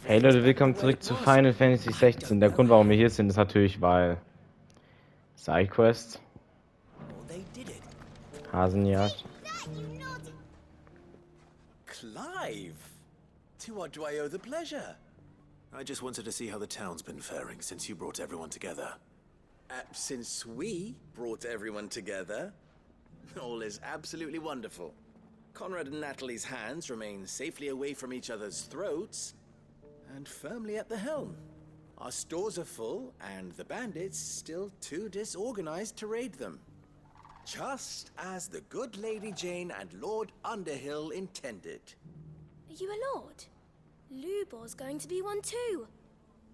Hey Leute, willkommen zurück zu Final Fantasy 16. Der Grund, warum wir hier sind, ist natürlich, weil Sidequest, Hasenjagd. Clive! To what do I owe the pleasure? I just wanted to see how the town's been faring since you brought everyone together. Since we brought everyone together, all is absolutely wonderful. Conrad and Natalie's hands remain safely away from each other's throats, and firmly at the helm. Our stores are full, and the bandits still too disorganized to raid them. Just as the good Lady Jane and Lord Underhill intended. Are you a lord? Lubor's going to be one too.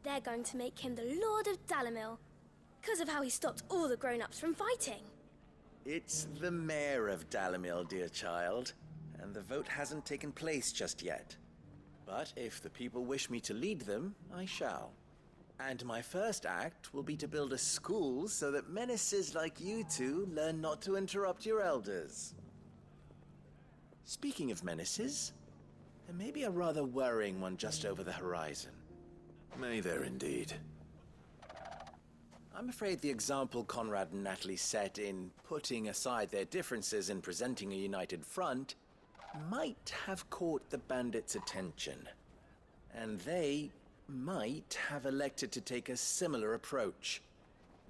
They're going to make him the Lord of Dalamil, because of how he stopped all the grown-ups from fighting. It's the mayor of Dalamil, dear child, and the vote hasn't taken place just yet. But if the people wish me to lead them, I shall. And my first act will be to build a school so that menaces like you two learn not to interrupt your elders. Speaking of menaces, there may be a rather worrying one just over the horizon. May there indeed. I'm afraid the example Conrad and Natalie set in putting aside their differences and presenting a united front might have caught the bandits' attention. And they might have elected to take a similar approach.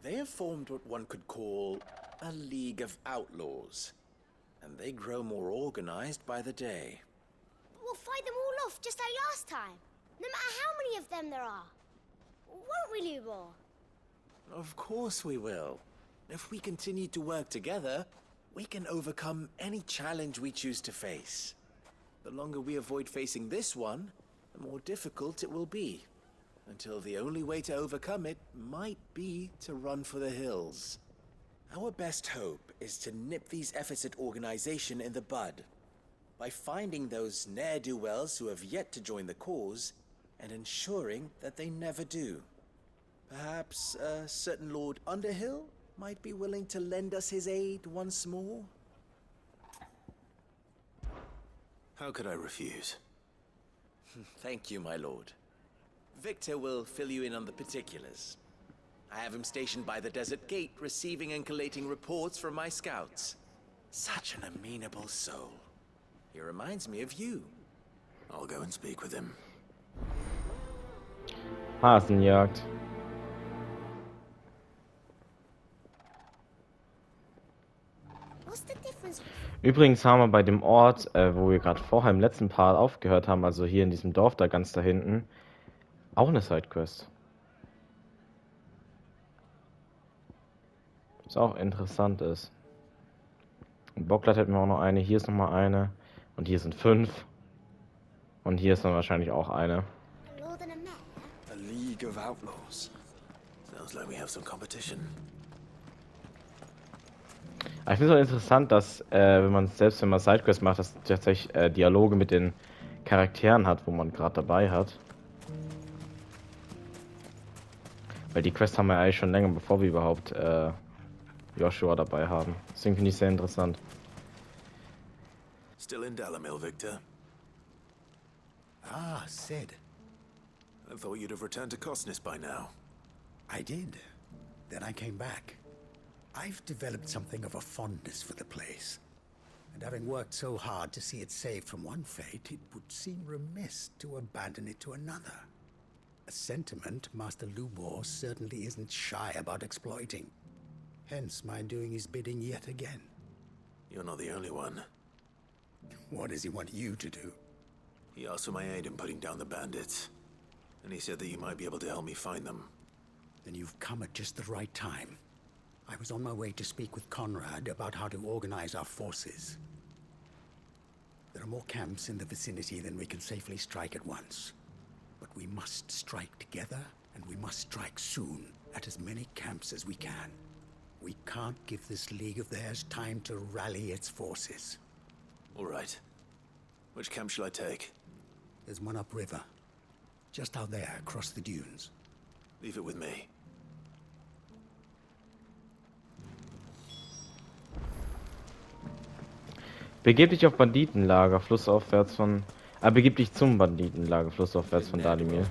They have formed what one could call a League of Outlaws, and they grow more organized by the day. We'll fight them all off just like last time, no matter how many of them there are. Won't we, Lubor? Of course we will. If we continue to work together, we can overcome any challenge we choose to face. The longer we avoid facing this one, the more difficult it will be, until the only way to overcome it might be to run for the hills. Our best hope is to nip these efforts at organization in the bud, by finding those ne'er-do-wells who have yet to join the cause, and ensuring that they never do. Perhaps a certain Lord Underhill might be willing to lend us his aid once more? How could I refuse? Thank you, my lord. Victor will fill you in on the particulars. I have him stationed by the desert gate, receiving and collating reports from my scouts. Such an amenable soul. He reminds me of you. I'll go and speak with him. Hasenjagd. What's the difference? Übrigens haben wir bei dem Ort, wo wir gerade vorher im letzten Part aufgehört haben, also hier in diesem Dorf da ganz da hinten, auch eine Sidequest. Was auch interessant ist. In Bocklat hätten wir auch noch eine, hier ist nochmal eine und hier sind 5. Und hier ist dann wahrscheinlich auch eine. A lord and a mayor? A League of Outlaws. Sounds like we have some competition. Aber ich finde es auch interessant, dass, wenn man Sidequests macht, dass tatsächlich Dialoge mit den Charakteren hat, wo man gerade dabei hat. Weil die Quests haben wir eigentlich schon länger, bevor wir überhaupt Joshua dabei haben. Deswegen finde ich sehr interessant. Still in Dalamil, Victor? Ah, Sid. I thought you'd have returned to Cosnis by now. I did. Then I came back. I've developed something of a fondness for the place. And having worked so hard to see it saved from one fate, it would seem remiss to abandon it to another. A sentiment Master Lubor certainly isn't shy about exploiting. Hence my doing his bidding yet again. You're not the only one. What does he want you to do? He asked for my aid in putting down the bandits. And he said that you might be able to help me find them. Then you've come at just the right time. I was on my way to speak with Conrad about how to organize our forces. There are more camps in the vicinity than we can safely strike at once. But we must strike together, and we must strike soon at as many camps as we can. We can't give this league of theirs time to rally its forces. All right. Which camp shall I take? There's one upriver, just out there across the dunes. Leave it with me. Begeb dich auf Banditenlager, flussaufwärts von... Aber begib dich zum Banditenlager flussaufwärts von Dalimir.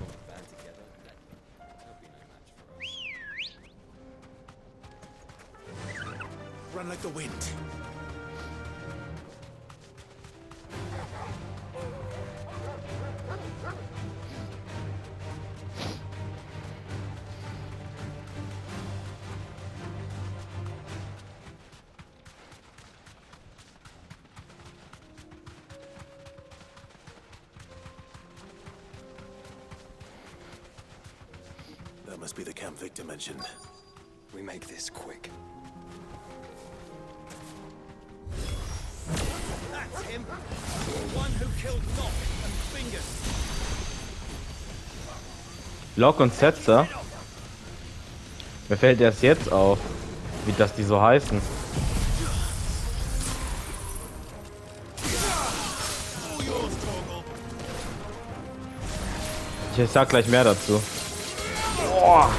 Run like the wind. That must be the camp Victor mentioned. We make this quick. That's him! The one who killed Locke and Fingers. Locke und Setzer? Mir fällt erst jetzt auf, wie das die so heißen. Ich sag gleich mehr dazu. Boah.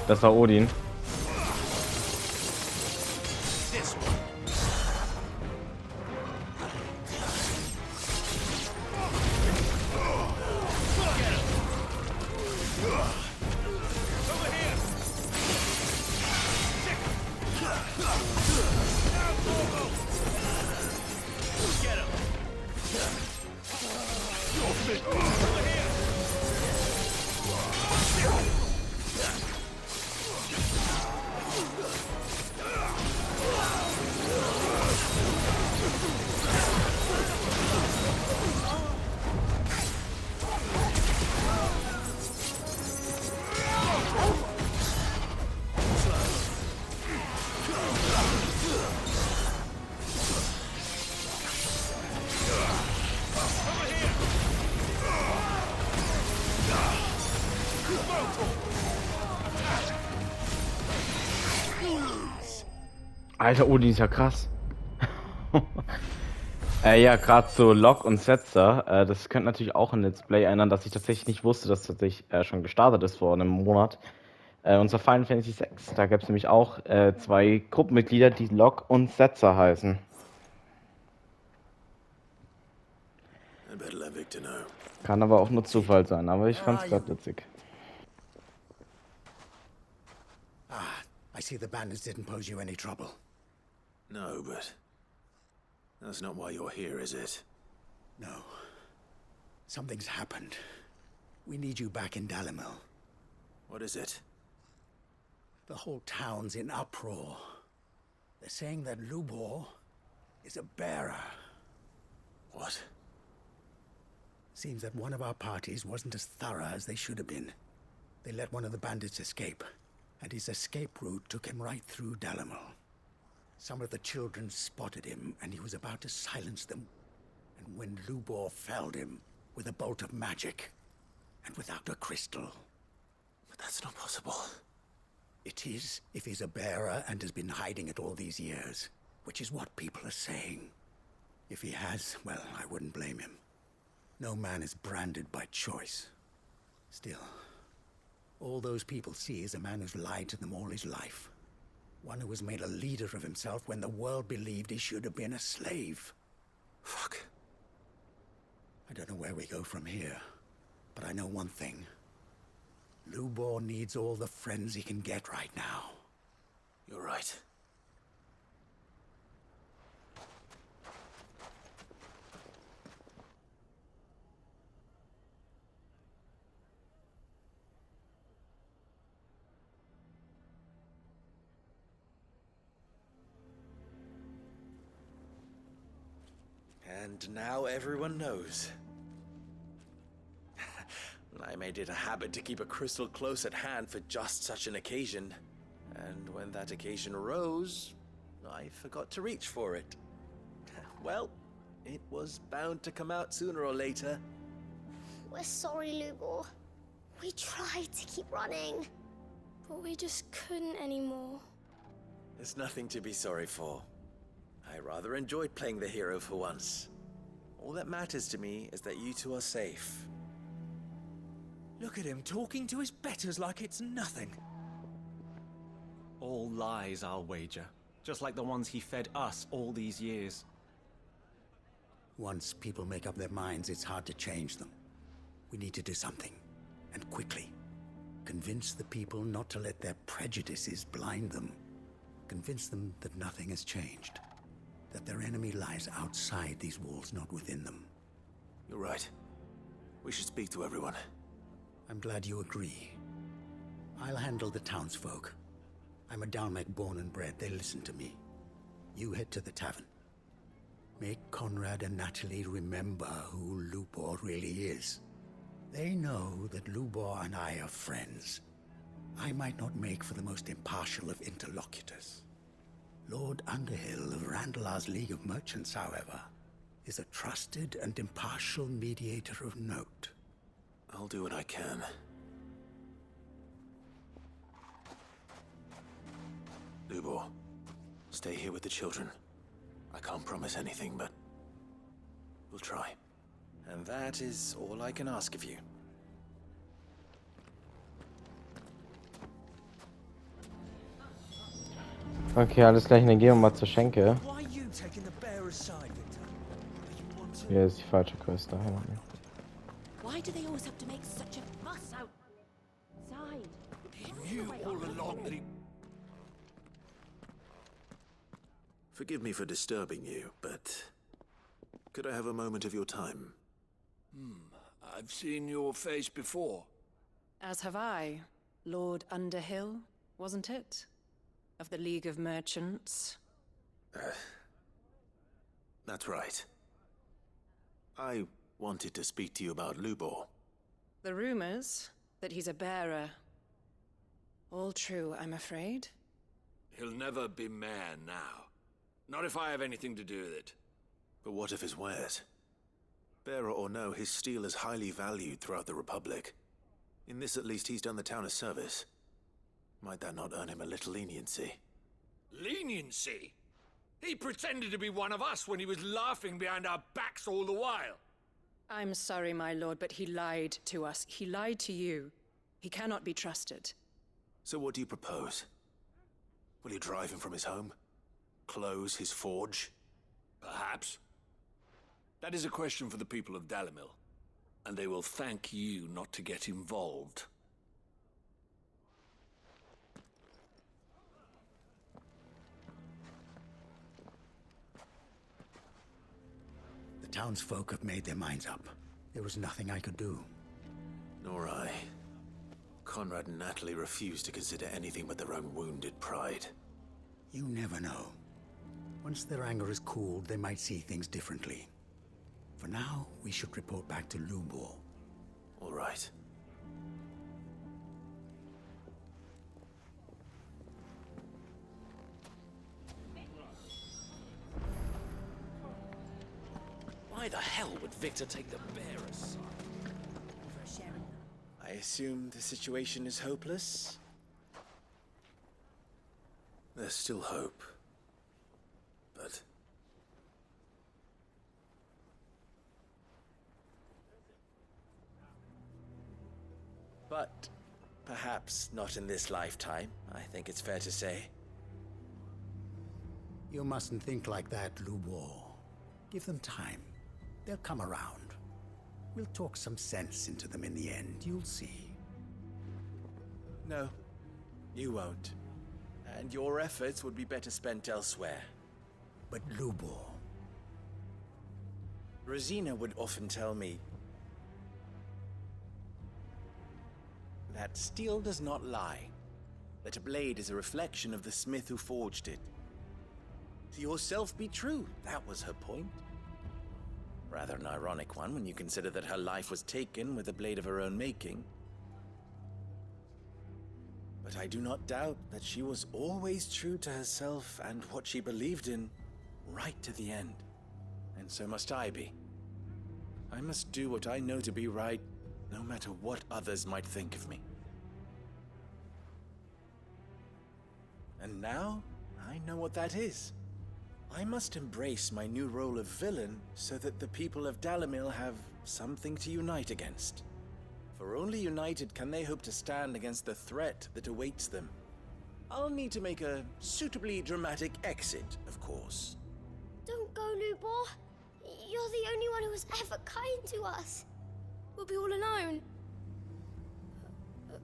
Das war Odin. Alter, Odin ist ja krass. Ja, gerade so Locke und Setzer. Das könnte natürlich auch ein Let's Play ändern, dass ich tatsächlich nicht wusste, dass tatsächlich schon gestartet ist vor einem Monat. Unser Final Fantasy VI. Da gab es nämlich auch 2 Gruppenmitglieder, die Locke und Setzer heißen. I better let Victor know. Kann aber auch nur Zufall sein, aber ich fand's gerade witzig. I see the bandits didn't pose you any trouble. No, but that's not why you're here, is it? No. Something's happened. We need you back in Dalimil. What is it? The whole town's in uproar. They're saying that Lubor is a bearer. What? Seems that one of our parties wasn't as thorough as they should have been. They let one of the bandits escape, and his escape route took him right through Dalimil. Some of the children spotted him, and he was about to silence them. And when Lubor felled him with a bolt of magic, and without a crystal. But that's not possible. It is, if he's a bearer and has been hiding it all these years, which is what people are saying. If he has, well, I wouldn't blame him. No man is branded by choice. Still, all those people see is a man who's lied to them all his life. One who has made a leader of himself when the world believed he should have been a slave. Fuck. I don't know where we go from here, but I know one thing. Lubor needs all the friends he can get right now. You're right. And now everyone knows. I made it a habit to keep a crystal close at hand for just such an occasion. And when that occasion arose, I forgot to reach for it. Well, it was bound to come out sooner or later. We're sorry, Lubor. We tried to keep running. But we just couldn't anymore. There's nothing to be sorry for. I rather enjoyed playing the hero for once. All that matters to me is that you two are safe. Look at him talking to his betters like it's nothing. All lies, I'll wager. Just like the ones he fed us all these years. Once people make up their minds, it's hard to change them. We need to do something, and quickly. Convince the people not to let their prejudices blind them. Convince them that nothing has changed. That their enemy lies outside these walls, not within them. You're right. We should speak to everyone. I'm glad you agree. I'll handle the townsfolk. I'm a Dalmec born and bred. They listen to me. You head to the tavern. Make Conrad and Natalie remember who Lubor really is. They know that Lubor and I are friends. I might not make for the most impartial of interlocutors. Lord Underhill of Randalar's League of Merchants, however, is a trusted and impartial mediator of note. I'll do what I can. Lubor, stay here with the children. I can't promise anything, but we'll try. And that is all I can ask of you. Okay, alles gleich, dann gehen wir mal zur Schenke. Why are you taking the bearer's side, Victor? You want to... Hier ist die falsche Quest dahin. Why do they always have to make such a fuss outside? He knew all along that he... Forgive me for disturbing you, but could I have a moment of your time? I've seen your face before. As have I. Lord Underhill, wasn't it? Of the League of Merchants. That's right. I wanted to speak to you about Lubor. The rumors that he's a bearer. All true, I'm afraid. He'll never be mayor now. Not if I have anything to do with it. But what of his wares? Bearer or no, his steel is highly valued throughout the Republic. In this, at least, he's done the town a service. Might that not earn him a little leniency? Leniency? He pretended to be one of us when he was laughing behind our backs all the while. I'm sorry, my lord, but he lied to us. He lied to you. He cannot be trusted. So what do you propose? Will you drive him from his home? Close his forge? Perhaps. That is a question for the people of Dalimil, and they will thank you not to get involved. The townsfolk have made their minds up. There was nothing I could do. Nor I. Conrad and Natalie refused to consider anything but their own wounded pride. You never know. Once their anger is cooled, they might see things differently. For now, we should report back to Lubor. All right. Why the hell would Victor take the bearers? I assume the situation is hopeless? There's still hope. But... But perhaps not in this lifetime, I think it's fair to say. You mustn't think like that, Lubor. Give them time. They'll come around. We'll talk some sense into them in the end, you'll see. No, you won't. And your efforts would be better spent elsewhere. But Lubor... Rosina would often tell me that steel does not lie, that a blade is a reflection of the smith who forged it. To yourself be true, that was her point. Rather an ironic one when you consider that her life was taken with a blade of her own making. But I do not doubt that she was always true to herself and what she believed in, right to the end. And so must I be. I must do what I know to be right, no matter what others might think of me. And now, I know what that is. I must embrace my new role of villain so that the people of Dalimil have something to unite against. For only united can they hope to stand against the threat that awaits them. I'll need to make a suitably dramatic exit, of course. Don't go, Lubor. You're the only one who was ever kind to us. We'll be all alone.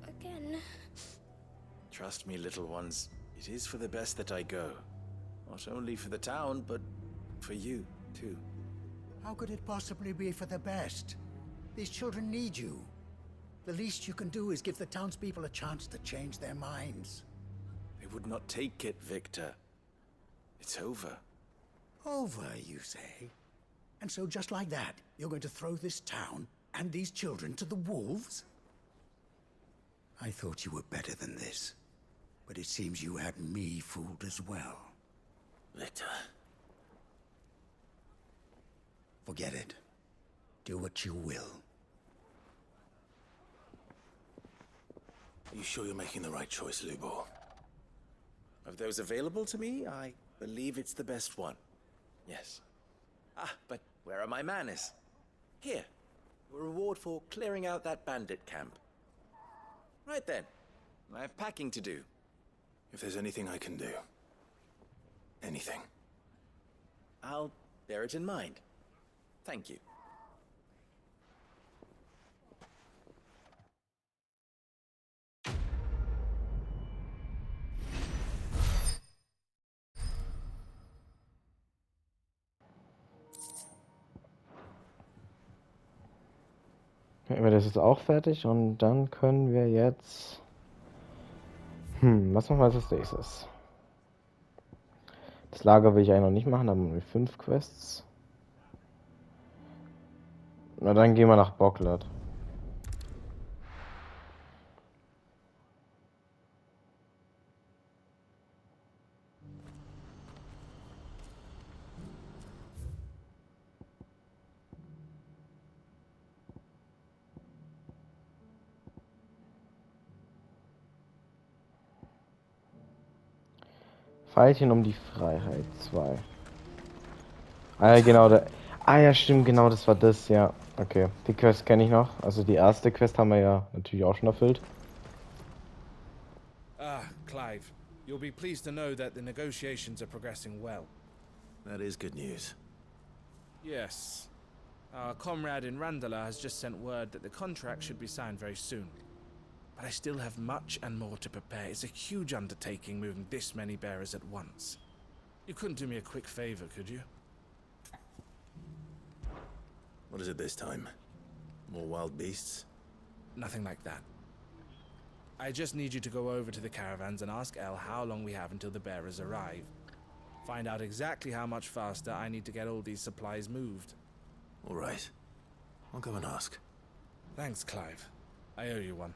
Again. Trust me, little ones. It is for the best that I go. Not only for the town, but for you, too. How could it possibly be for the best? These children need you. The least you can do is give the townspeople a chance to change their minds. They would not take it, Victor. It's over. Over, you say? And so just like that, you're going to throw this town and these children to the wolves? I thought you were better than this. But it seems you had me fooled as well. Victor. Forget it. Do what you will. You sure you're making the right choice, Lubor? Of those available to me, I believe it's the best one. Yes. Ah, but where are my manners? Here. A reward for clearing out that bandit camp. Right then. I have packing to do. If there's anything I can do. Anything. I'll bear it in mind. Thank you. Okay, das ist auch fertig und dann können wir jetzt... was machen wir als nächstes? Das Lager will ich eigentlich noch nicht machen, da haben wir 5 Quests. Na dann gehen wir nach Bocklet. Pfeilchen um die Freiheit 2. Ah ja, genau. Ah ja, stimmt, genau, das war das, ja. Okay, die Quest kenne ich noch. Also die erste Quest haben wir ja natürlich auch schon erfüllt. Ah, Clive. You'll be pleased to know that the negotiations are progressing well. That is good news. Yes. Our comrade in Randala has just sent word that the contract should be signed very soon. But I still have much and more to prepare. It's a huge undertaking moving this many bearers at once. You couldn't do me a quick favor, could you? What is it this time? More wild beasts? Nothing like that. I just need you to go over to the caravans and ask El how long we have until the bearers arrive. Find out exactly how much faster I need to get all these supplies moved. All right. I'll go and ask. Thanks, Clive. I owe you one.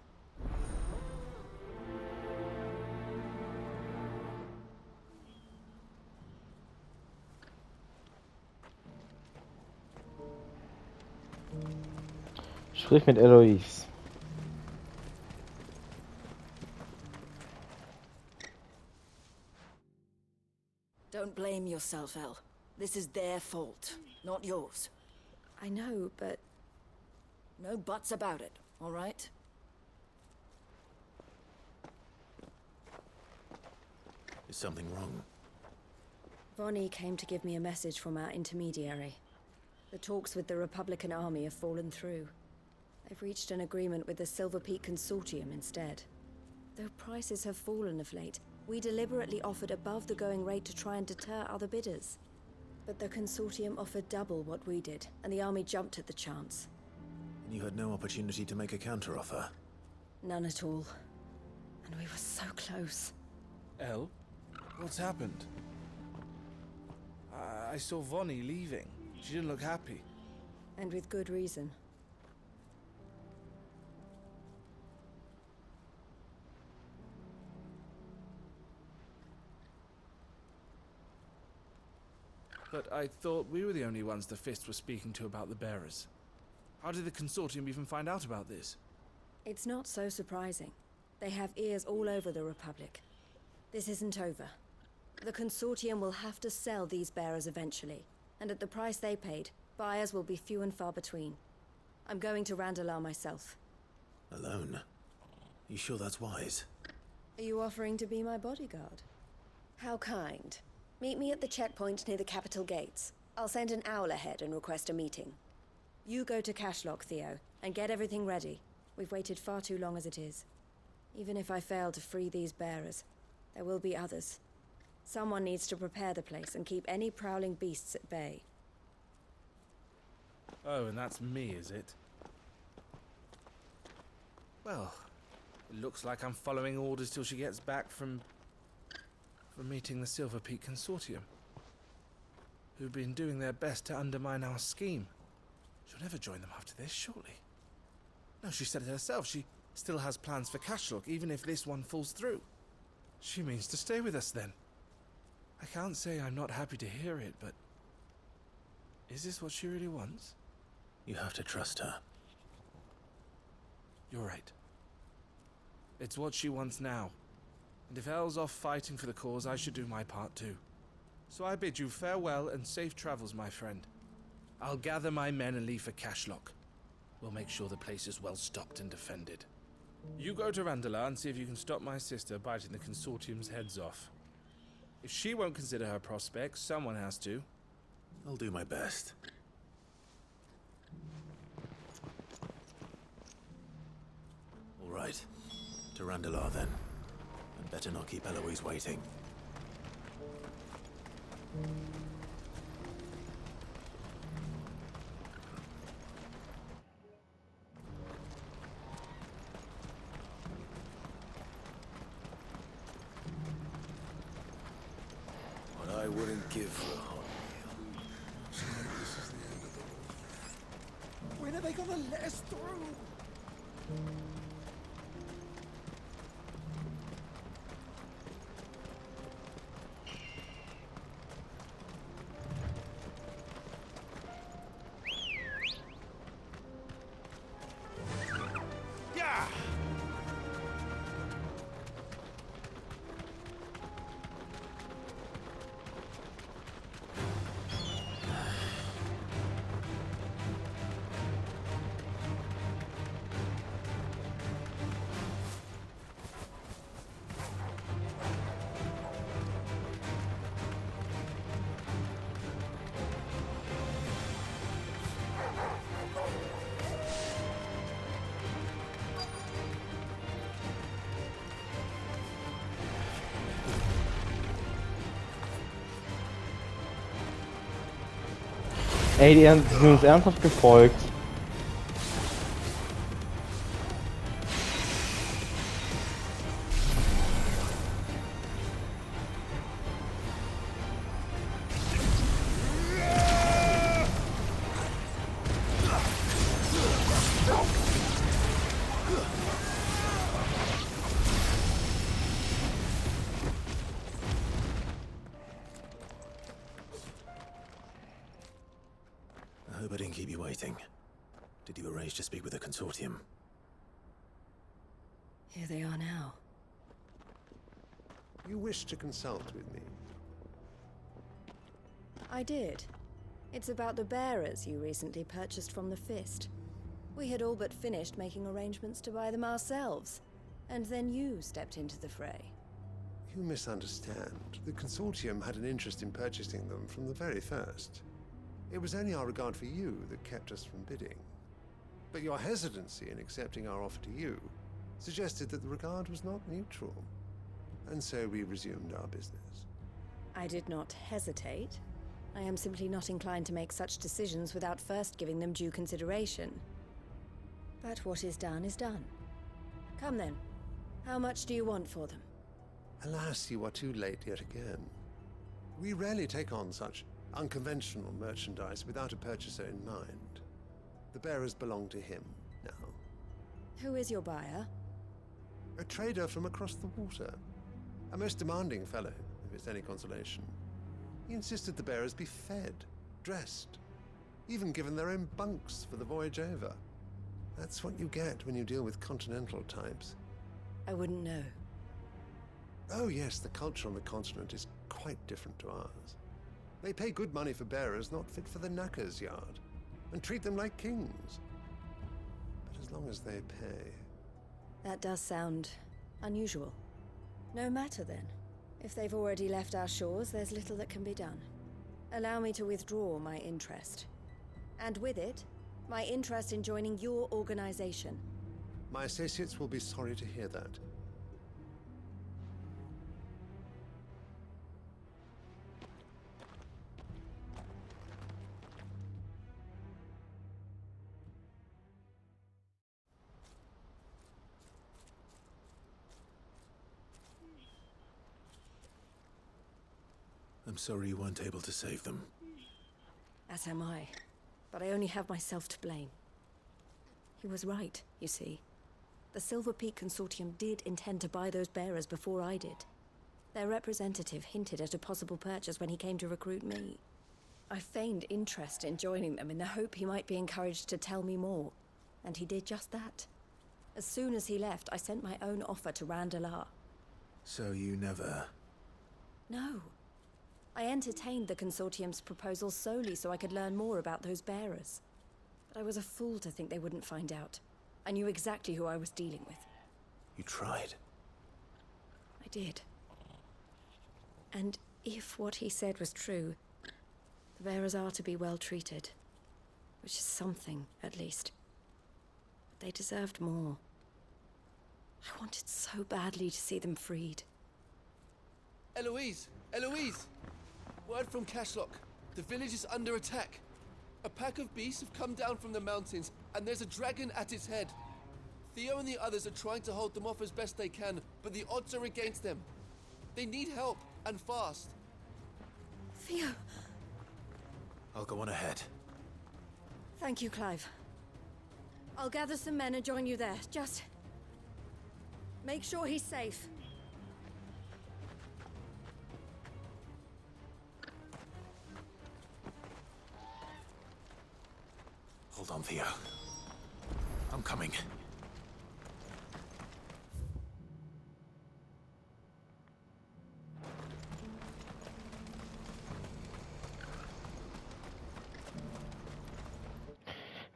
Sprich mit Eloise. Don't blame yourself, El. This is their fault, not yours. I know, but... No buts about it, all right? Is something wrong? Vonnie came to give me a message from our intermediary. The talks with the Republican army have fallen through. They've reached an agreement with the Silver Peak Consortium instead. Though prices have fallen of late, we deliberately offered above the going rate to try and deter other bidders. But the Consortium offered double what we did, and the army jumped at the chance. And you had no opportunity to make a counteroffer? None at all. And we were so close. El? What's happened? I saw Vonnie leaving. She didn't look happy. And with good reason. But I thought we were the only ones the Fist were speaking to about the bearers. How did the Consortium even find out about this? It's not so surprising. They have ears all over the Republic. This isn't over. The Consortium will have to sell these bearers eventually, and at the price they paid, buyers will be few and far between. I'm going to Randalar myself. Alone? You sure that's wise? Are you offering to be my bodyguard? How kind. Meet me at the checkpoint near the capital gates. I'll send an owl ahead and request a meeting. You go to Cashlock, Theo, and get everything ready. We've waited far too long as it is. Even if I fail to free these bearers, there will be others. Someone needs to prepare the place and keep any prowling beasts at bay. Oh, and that's me, is it? Well, it looks like I'm following orders till she gets back from meeting the Silver Peak Consortium, who've been doing their best to undermine our scheme. She'll never join them after this, surely. No, she said it herself. She still has plans for Cashlock, even if this one falls through. She means to stay with us, then. I can't say I'm not happy to hear it, but... is this what she really wants? You have to trust her. You're right. It's what she wants now. And if Elle's off fighting for the cause, I should do my part too. So I bid you farewell and safe travels, my friend. I'll gather my men and leave for Cashlock. We'll make sure the place is well stocked and defended. You go to Randala and see if you can stop my sister biting the Consortium's heads off. If she won't consider her prospects, someone has to. I'll do my best. All right. To Randala, then. And better not keep Eloise waiting. What I wouldn't give for a hot meal. Looks like this is the end of the road. When are they gonna let us through? Ey, die sind uns ernsthaft gefolgt. I hope I didn't keep you waiting. Did you arrange to speak with the Consortium? Here they are now. You wish to consult with me? I did. It's about the bearers you recently purchased from the Fist. We had all but finished making arrangements to buy them ourselves, and then you stepped into the fray. You misunderstand. The Consortium had an interest in purchasing them from the very first. It was only our regard for you that kept us from bidding. But your hesitancy in accepting our offer to you suggested that the regard was not mutual. And so we resumed our business. I did not hesitate. I am simply not inclined to make such decisions without first giving them due consideration. But what is done is done. Come then. How much do you want for them? Alas, you are too late yet again. We rarely take on such unconventional merchandise without a purchaser in mind. The bearers belong to him now. Who is your buyer? A trader from across the water. A most demanding fellow, if it's any consolation. He insisted the bearers be fed, dressed, even given their own bunks for the voyage over. That's what you get when you deal with continental types. I wouldn't know. Oh yes, the culture on the continent is quite different to ours. They pay good money for bearers not fit for the knacker's yard, and treat them like kings. But as long as they pay... That does sound unusual. No matter then. If they've already left our shores, there's little that can be done. allow me to withdraw my interest. And with it, my interest in joining your organization. My associates will be sorry to hear that. I'm sorry you weren't able to save them. As am I. But I only have myself to blame. He was right, you see. The Silver Peak Consortium did intend to buy those bearers before I did. Their representative hinted at a possible purchase when he came to recruit me. I feigned interest in joining them in the hope he might be encouraged to tell me more. And he did just that. As soon as he left, I sent my own offer to Randalar. So you never... No. I entertained the Consortium's proposal solely so I could learn more about those bearers. But I was a fool to think they wouldn't find out. I knew exactly who I was dealing with. You tried. I did. And if what he said was true, the bearers are to be well treated. Which is something, at least. But they deserved more. I wanted so badly to see them freed. Eloise! Eloise! Word from Cashlock. The village is under attack. A pack of beasts have come down from the mountains, and there's a dragon at its head. Theo and the others are trying to hold them off as best they can, but the odds are against them. They need help, and fast. Theo! I'll go on ahead. Thank you, Clive. I'll gather some men and join you there. Just... make sure he's safe. Hold on, Theo. I'm coming.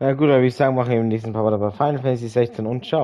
Na gut, aber ich sagen, machen wir im nächsten Part bei Final Fantasy 16 und ciao.